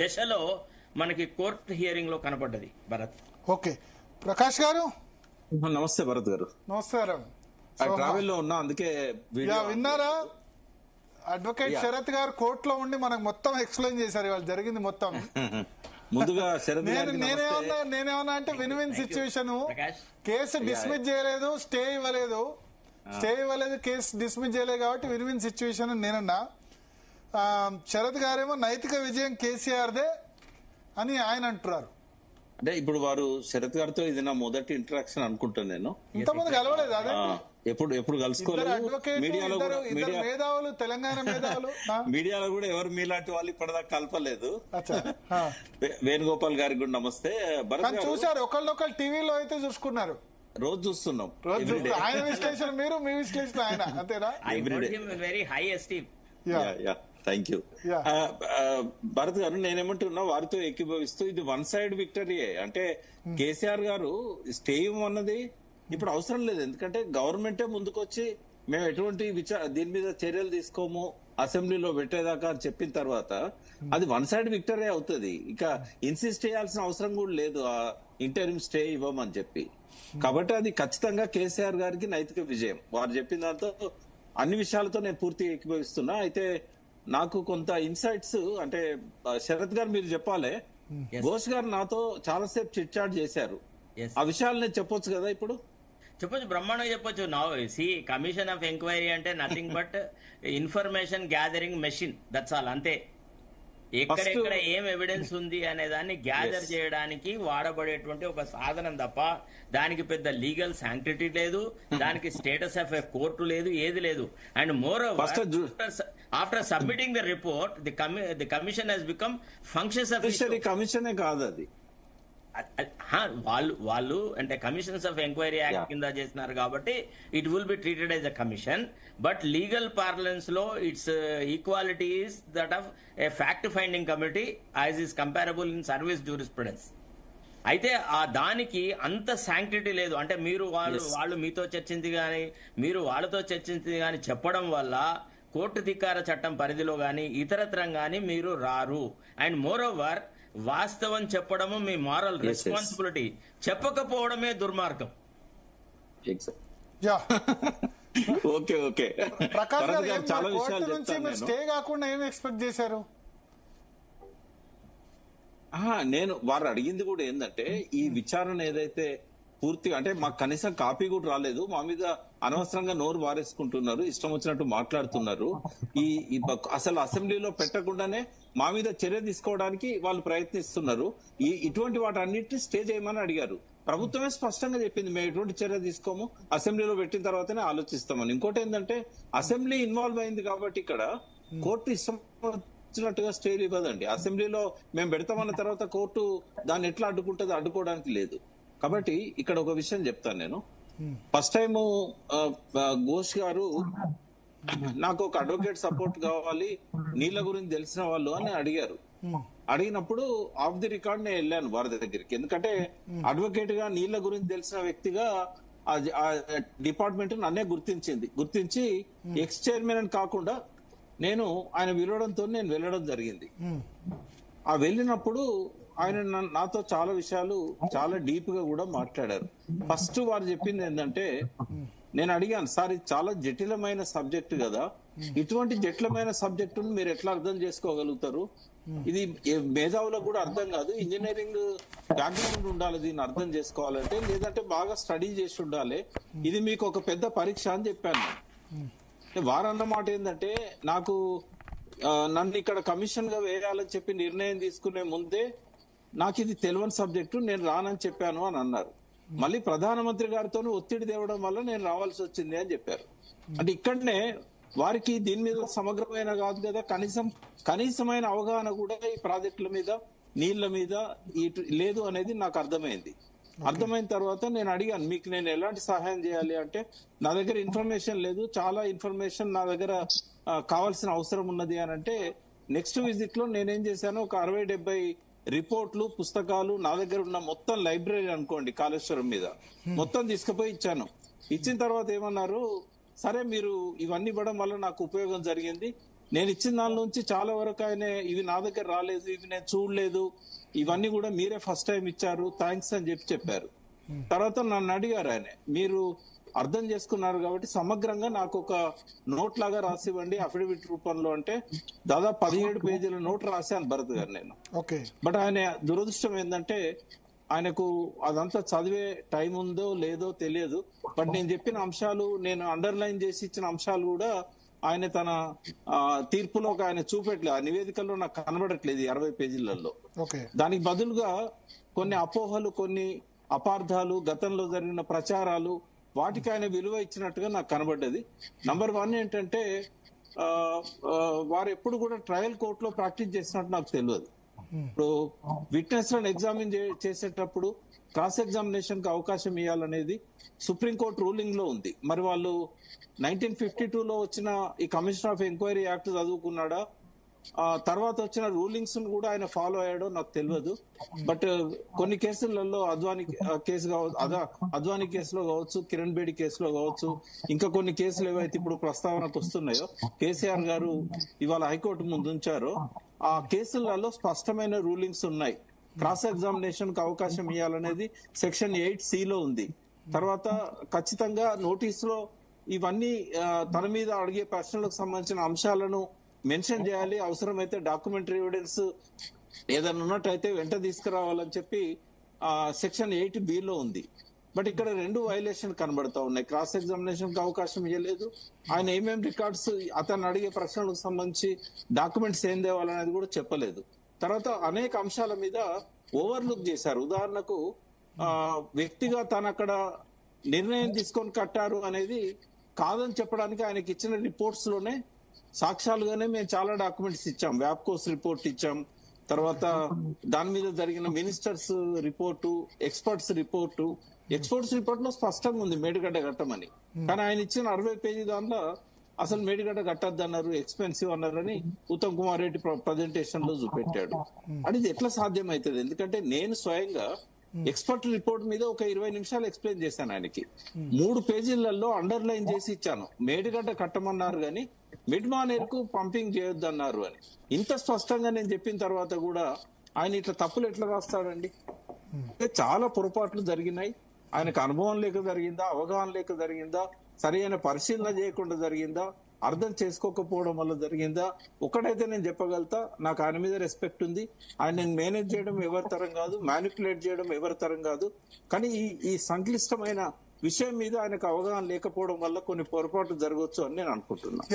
దశలో మనకి court hearing లో కనపడ్డది భరత్. ఓకే, ప్రకాష్ గారు నమస్తే భరత్ గారు. నమస్కారం. ట్రావెల్ లో ఉన్నా, అందుకే విన్నారా? అడ్వకేట్ శరత్ గారు కోర్టులో ఉండి మనకు మొత్తం ఎక్స్ప్లెయిన్ చేశారు ఇవాళ జరిగింది మొత్తం. ముందుగా శరత్ నేనేమన్నా అంటే విన్ సిచ్యువేషన్, కేసు డిస్మిస్ చేయలేదు, స్టే ఇవ్వలేదు, కేసు డిస్మిస్ చేయలేదు కాబట్టి విన్ సిచ్యువేషన్ నేనన్నా. శరత్ గారేమో నైతిక విజయం కేసీఆర్దే అని ఆయన అంటున్నారు. అంటే ఇప్పుడు వారు శరత్ గారితో ఇది నా మొదటి ఇంటరాక్షన్ అనుకుంటాను. నేను ఇంతమంది కలవలేదు, అదే ఎప్పుడు కలుసుకోలేదు. మీడియాలో మేధావులు, తెలంగాణ మేధావులు మీడియాలో కూడా ఎవరు మీలాంటి వాళ్ళు ఇప్పటిదాకా కలపలేదు. వేణుగోపాల్ గారికి కూడా నమస్తే. భరత్ చూసారు, ఒకళ్ళొకళ్ళు టీవీలో అయితే చూసుకున్నారు, రోజు చూస్తున్నాం. ఆయన విశ్లేషణ మీరు, మీ విశ్లేషణ ఆయన, అంతేనా? Very high esteem. Thank you Bharat గారు. నేనేమంటున్నా, వారితో ఏకీభవిస్తూ ఇది వన్ సైడ్ విక్టరీయే. అంటే కేసీఆర్ గారు స్టే అన్నది ఇప్పుడు అవసరం లేదు, ఎందుకంటే గవర్నమెంటే ముందుకొచ్చి మేము ఎటువంటి దీని మీద చర్యలు తీసుకోము అసెంబ్లీలో పెట్టేదాకా అని చెప్పిన తర్వాత అది వన్ సైడ్ విక్టరీ అవుతుంది. ఇక ఇన్సిస్ట్ చేయాల్సిన అవసరం కూడా లేదు ఆ ఇంటరిమ్ స్టే ఇవ్వమని చెప్పి. కాబట్టి అది ఖచ్చితంగా కేసీఆర్ గారికి నైతిక విజయం. వారు చెప్పిన దాంతో అన్ని విషయాలతో నేను పూర్తిగా ఏకీభవిస్తున్నా. అయితే నాకు కొంత ఇన్సైట్స్, అంటే శరత్ గారు మీరు చెప్పాలి, ఘోష్ గారు నాతో చాలాసేపు చిట్ చాట్ చేశారు. ఆ విషయాలు నేను చెప్పొచ్చు కదా? ఇప్పుడు చెప్పొచ్చు, బ్రహ్మాండంగా చెప్పొచ్చు. Now see commission of enquiry అంటే nothing but information gathering machine, that's all, అంతే. ఎక్కడెక్కడ ఏం ఎవిడెన్స్ ఉంది అనే దాన్ని గ్యాదర్ చేయడానికి వాడబడేటువంటి ఒక సాధనం తప్ప దానికి పెద్ద లీగల్ శాంక్టిటీ లేదు, దానికి స్టేటస్ ఆఫ్ ఎ కోర్టు లేదు, ఏది లేదు. And more after submitting the report the commission has become functions of కమిషనే కాదు అది. వాళ్ళు అంటే కమిషన్స్ ఆఫ్ ఎంక్వైరీ యాక్ట్ కింద చేసినారు కాబట్టి it will be treated as a commission. But legal parlance లో it's equality is that of a fact finding committee as is comparable in service jurisprudence. అయితే ఆ దానికి అంత శాంక్టిటీ లేదు. అంటే మీరు వాళ్ళు మీతో చర్చించి కానీ మీరు వాళ్ళతో చర్చించి కానీ చెప్పడం వల్ల కోర్టు ధిక్కార చట్టం పరిధిలో గాని ఇతరత్రం గాని మీరు రారు. అండ్ మోర్ ఓవర్ వాస్తవం చెప్పడము మీ మారల్ రెస్పాన్సిబిలిటీ, చెప్పకపోవడమే దుర్మార్గం. ఓకే ఓకే ప్రకాష్ గారు, చాలా విషయాలు స్టే కాకుండా ఏం ఎక్స్పెక్ట్ చేశారు? నేను వారు అడిగింది కూడా ఏంటంటే, ఈ విచారణ ఏదైతే పూర్తిగా, అంటే మాకు కనీసం కాపీ కూడా రాలేదు, మా మీద అనవసరంగా నోరు వారేసుకుంటున్నారు, ఇష్టం వచ్చినట్టు మాట్లాడుతున్నారు, ఈ అసలు అసెంబ్లీలో పెట్టకుండానే మా మీద చర్య తీసుకోవడానికి వాళ్ళు ప్రయత్నిస్తున్నారు, ఇటువంటి వాటన్నిటిని స్టే చేయమని అడిగారు. ప్రభుత్వమే స్పష్టంగా చెప్పింది, మేము ఎటువంటి చర్య తీసుకోము, అసెంబ్లీలో పెట్టిన తర్వాతనే ఆలోచిస్తామని. ఇంకోటి ఏంటంటే, అసెంబ్లీ ఇన్వాల్వ్ అయింది కాబట్టి ఇక్కడ కోర్టు ఇష్టం వచ్చినట్టుగా స్టేలు ఇవ్వదండి. అసెంబ్లీలో మేము పెడతామన్న తర్వాత కోర్టు దాన్ని ఎట్లా అడ్డుకుంటుందో అడ్డుకోవడానికి లేదు. కాబట్టి ఇక్కడ ఒక విషయం చెప్తాను నేను. ఫస్ట్ టైం ఘోష్ గారు నాకు ఒక అడ్వకేట్ సపోర్ట్ కావాలి, నీళ్ళ గురించి తెలిసిన వాళ్ళు అని అడిగారు. అడిగినప్పుడు ఆఫ్ ది రికార్డ్ నేను వెళ్ళాను వారి దగ్గరికి. ఎందుకంటే అడ్వకేట్ గా నీళ్ళ గురించి తెలిసిన వ్యక్తిగా ఆ డిపార్ట్మెంట్ నన్నే గుర్తించి ఎక్స్ చైర్మన్ అని కాకుండా నేను ఆయన పిలవడంతో నేను వెళ్ళడం జరిగింది. ఆ వెళ్ళినప్పుడు ఆయన నాతో చాలా విషయాలు చాలా డీప్ గా కూడా మాట్లాడారు. ఫస్ట్ వారు చెప్పింది ఏంటంటే, నేను అడిగాను, సార్ ఇది చాలా జటిలమైన సబ్జెక్ట్ కదా, ఇటువంటి జటిలమైన సబ్జెక్టును మీరు ఎట్లా అర్థం చేసుకోగలుగుతారు? ఇది మేధావులకు కూడా అర్థం కాదు, ఇంజనీరింగ్ బ్యాక్గ్రౌండ్ ఉండాలి దీన్ని అర్థం చేసుకోవాలంటే, లేదంటే బాగా స్టడీ చేసి ఉండాలి, ఇది మీకు ఒక పెద్ద పరీక్ష అని చెప్పాను. వారన్న మాట ఏంటంటే, నాకు నన్ను ఇక్కడ కమిషన్ గా వేయాలని చెప్పి నిర్ణయం తీసుకునే ముందే నాకు ఇది తెలియని సబ్జెక్టు, నేను రానని చెప్పాను అని అన్నారు. మళ్ళీ ప్రధానమంత్రి గారితో ఒత్తిడి తేవడం వల్ల నేను రావాల్సి వచ్చింది అని చెప్పారు. అంటే ఇక్కడనే వారికి దీని మీద సమగ్రమైన కాదు కదా, కనీసమైన అవగాహన కూడా ఈ ప్రాజెక్టుల మీద, నీళ్ల మీద లేదు అనేది నాకు అర్థమైంది. అర్థమైన తర్వాత నేను అడిగాను, మీకు నేను ఎలాంటి సహాయం చేయాలి అంటే, నా దగ్గర ఇన్ఫర్మేషన్ లేదు, చాలా ఇన్ఫర్మేషన్ నా దగ్గర కావాల్సిన అవసరం ఉన్నది అని అంటే, నెక్స్ట్ విజిట్ లో నేనేం చేశాను, ఒక 60-70 రిపోర్ట్లు, పుస్తకాలు, నా దగ్గర ఉన్న మొత్తం లైబ్రరీ అనుకోండి కాళేశ్వరం మీద మొత్తం తీసుకుపోయి ఇచ్చాను. ఇచ్చిన తర్వాత ఏమన్నారు, సరే మీరు ఇవన్నీ ఇవ్వడం వల్ల నాకు ఉపయోగం జరిగింది, నేను ఇచ్చిన దాని నుంచి చాలా వరకు ఆయన ఇవి నా దగ్గర రాలేదు, ఇవి నేను చూడలేదు, ఇవన్నీ కూడా మీరే ఫస్ట్ టైం ఇచ్చారు, థ్యాంక్స్ అని చెప్పారు. తర్వాత నన్ను అడిగారు ఆయన, మీరు అర్థం చేసుకున్నారు కాబట్టి సమగ్రంగా నాకు ఒక నోట్ లాగా రాసివ్వండి అఫిడవిట్ రూపంలో అంటే దాదాపు 17 పేజీల నోట్ రాశాను భరత్ గారు నేను. బట్ ఆయన దురదృష్టం ఏంటంటే ఆయనకు అదంతా చదివే టైం ఉందో లేదో తెలియదు. బట్ నేను చెప్పిన అంశాలు, నేను అండర్లైన్ చేసి ఇచ్చిన అంశాలు కూడా ఆయన తన తీర్పులో ఆయన చూపెట్టలేదు, ఆ నివేదికల్లో నాకు కనబడట్లేదు 60 పేజీలలో. దానికి బదులుగా కొన్ని అపోహలు, కొన్ని అపార్థాలు, గతంలో జరిగిన ప్రచారాలు, వాటికి ఆయన విలువ ఇచ్చినట్టుగా నాకు కనబడ్డది. నంబర్ 1 ఏంటంటే వారు ఎప్పుడు కూడా ట్రయల్ కోర్టులో ప్రాక్టీస్ చేసినట్టు నాకు తెలియదు. ఇప్పుడు విట్నెస్ లను ఎగ్జామిన్ చేసేటప్పుడు క్రాస్ ఎగ్జామినేషన్ కి అవకాశం ఇవ్వాలనేది సుప్రీంకోర్టు రూలింగ్ లో ఉంది. మరి వాళ్ళు 1952లో వచ్చిన ఈ కమిషన్ ఆఫ్ ఎంక్వైరీ యాక్ట్ చదువుకున్నాడా, తర్వాత వచ్చిన రూలింగ్స్ కూడా ఆయన ఫాలో అయ్యాడో నాకు తెలియదు. బట్ కొన్ని కేసులలో అద్వానీ కేసు కావచ్చు, అద్వానీ కేసులో కావచ్చు, కిరణ్ బేడి కేసులో కావచ్చు, ఇంకా కొన్ని కేసులు ఏవైతే ఇప్పుడు ప్రస్తావనకు వస్తున్నాయో కేసీఆర్ గారు ఇవాళ హైకోర్టు ముందు ఉంచారో ఆ కేసులలో స్పష్టమైన రూలింగ్స్ ఉన్నాయి. క్రాస్ ఎగ్జామినేషన్ కు అవకాశం ఇవ్వాలనేది సెక్షన్ 8C లో ఉంది. తర్వాత ఖచ్చితంగా నోటీసులో ఇవన్నీ తన మీద అడిగే ప్రశ్నలకు సంబంధించిన అంశాలను మెన్షన్ చేయాలి, అవసరమైతే డాక్యుమెంటరీ ఎవిడెన్స్ ఏదైనా ఉన్నట్టయితే వెంట తీసుకురావాలని చెప్పి సెక్షన్ 8B లో ఉంది. బట్ ఇక్కడ 2 వైలేషన్ కనబడతా ఉన్నాయి. క్రాస్ ఎగ్జామినేషన్ కి అవకాశం ఇవ్వలేదు, ఆయన ఏమేమి రికార్డ్స్ అతను అడిగే ప్రశ్నలకు సంబంధించి డాక్యుమెంట్స్ ఏం తేవాలనేది కూడా చెప్పలేదు. తర్వాత అనేక అంశాల మీద ఓవర్లుక్ చేశారు. ఉదాహరణకు వ్యక్తిగా తను అక్కడ నిర్ణయం తీసుకొని కట్టారు అనేది కాదని చెప్పడానికి ఆయనకి ఇచ్చిన రిపోర్ట్స్ లోనే సాక్ష్యాలుగానే మేము చాలా డాక్యుమెంట్స్ ఇచ్చాం. వ్యాప్కోస్ రిపోర్ట్ ఇచ్చాం, తర్వాత దాని మీద జరిగిన మినిస్టర్స్ రిపోర్టు, ఎక్స్పర్ట్స్ రిపోర్టు లో స్పష్టంగా ఉంది మేడిగడ్డ కట్టమని. కానీ ఆయన ఇచ్చిన 60 పేజీ దాంట్లో అసలు మేడిగడ్డ కట్టద్దు అన్నారు, ఎక్స్పెన్సివ్ అన్నారని ఉత్తమ్ కుమార్ రెడ్డి ప్రజెంటేషన్ లో చూపెట్టాడు. అది ఎట్లా సాధ్యం అవుతుంది? ఎందుకంటే నేను స్వయంగా ఎక్స్పర్ట్ రిపోర్ట్ మీద ఒక 20 నిమిషాలు ఎక్స్ప్లెయిన్ చేశాను ఆయనకి. 3 పేజీలలో అండర్లైన్ చేసి ఇచ్చాను, మేడిగడ్డ కట్టమన్నారు కానీ మిడ్ మానేర్ కు పంపింగ్ చేయొద్దు అన్నారు అని. ఇంత స్పష్టంగా నేను చెప్పిన తర్వాత కూడా ఆయన ఇట్లా తప్పులు ఎట్లా రాస్తాడండి? చాలా పొరపాట్లు జరిగినాయి. ఆయనకు అనుభవం లేక జరిగిందా, అవగాహన లేక జరిగిందా, సరైన పరిశీలన చేయకుండా జరిగిందా, అర్థం చేసుకోకపోవడం వల్ల జరిగిందా? ఒకటైతే నేను చెప్పగలుగుతా, నాకు ఆయన మీద రెస్పెక్ట్ ఉంది. ఆయన మేనేజ్ చేయడం ఎవరి తరం కాదు, మ్యానిపులేట్ చేయడం ఎవరి తరం కాదు. కానీ ఈ సంక్లిష్టమైన విషయం మీద ఆయనకు అవగాహన లేకపోవడం వల్ల కొన్ని పొరపాట్లు జరగవచ్చు అని నేను అనుకుంటున్నాను.